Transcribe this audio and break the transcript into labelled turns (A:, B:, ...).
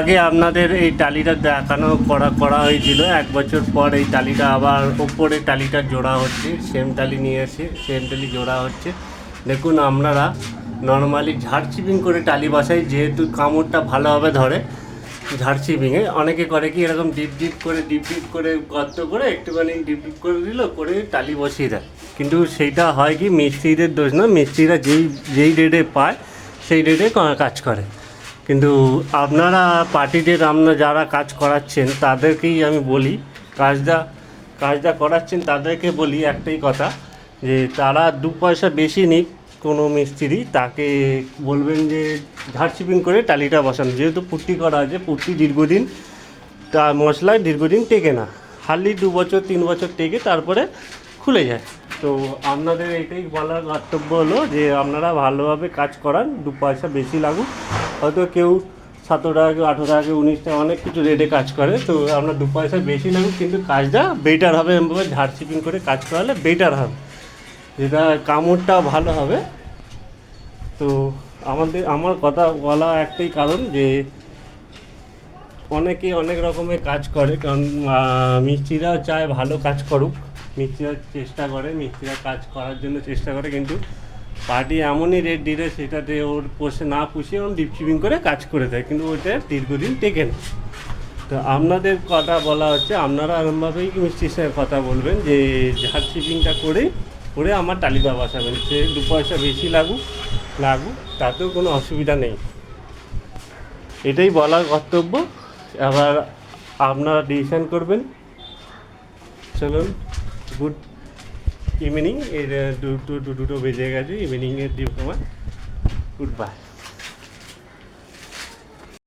A: আগে আপনাদের এই টালিটা দেখানো করা হয়েছিল, 1 বছর পর এই টালিটা আবার ওপরে টালিটা জোড়া হচ্ছে, সেম টালি নিয়ে এসে সেম টালি জোড়া হচ্ছে। দেখুন আপনারা নর্মালি ঝাড় চিপিং করে টালি বসাই, যেহেতু কামড়টা ভালোভাবে ধরে। ঝাড় চিপিংয়ে অনেকে করে কি এরকম ডিপ ডিপ করে গর্ত করে একটুখানি ডিপ করে দিল, করে টালি বসিয়ে দেয়। কিন্তু সেইটা হয় কি মিস্ত্রিদের দোষ না, মিস্ত্রিরা যেই রেটে পায় সেই রেটে কাজ করে। কিন্তু আপনারা পার্টিদের আপনারা যারা কাজ করাচ্ছেন তাদেরকেই আমি বলি, কাজটা করাচ্ছেন তাদেরকে বলি একটাই কথা, যে তারা 2 পয়সা বেশি নিক কোনো মিস্ত্রি, তাকে বলবেন যে ঝাড় চিপিং করে টালিটা বসানো। যেহেতু পুট্টি করা আছে, পুট্টি দীর্ঘদিন তা মশলায় দীর্ঘদিন টেকে না, হার্ডলি 2 বছর 3 বছর টেকে তারপরে খুলে যায়। তো আপনাদের এইটাই বলার কর্তব্য হলো যে আপনারা ভালোভাবে কাজ করান, 2 পয়সা বেশি লাগুক। হয়তো কেউ 17 টাকা, কেউ 18 টাকা, কেউ 19 টাকা, অনেক কিছু রেটে কাজ করে। তো আপনার 2 পয়সা বেশি লাগুক, কিন্তু কাজটা বেটার হবে। এমনভাবে ঝাড় চিপিং করে কাজ করালে বেটার হবে, যেটা কামড়টা ভালো হবে। তো আমার কথা বলা একটাই কারণ যে অনেকেই অনেক রকমের কাজ করে, কারণ মিস্ত্রিরা চায় ভালো কাজ করুক, মিস্ত্রিরা চেষ্টা করে, মিস্ত্রিরা কাজ করার জন্য চেষ্টা করে। কিন্তু পার্টি এমনই রেট দিলে সেটাতে ওর না পুষিয়ে ওর ডিপ চিপিং করে কাজ করে দেয়, কিন্তু ওইটা দীর্ঘদিন টেকে না। তো আপনাদের কথা বলা হচ্ছে, আপনারা এরমভাবেই মিস্ত্রির সঙ্গে কথা বলবেন যে ঝাড় চিপিংটা করে আমার টালিটা বসাবেন। সে 2 পয়সা বেশি লাগুক তাতেও কোনো অসুবিধা নেই, এটাই বলার কর্তব্য। আবার আপনারা ডিসিশন করবেন। চলুন, গুড ইভিনিং। এর 2টো বেজে গেছে, ইভিনিংয়ের সময়। Good bye.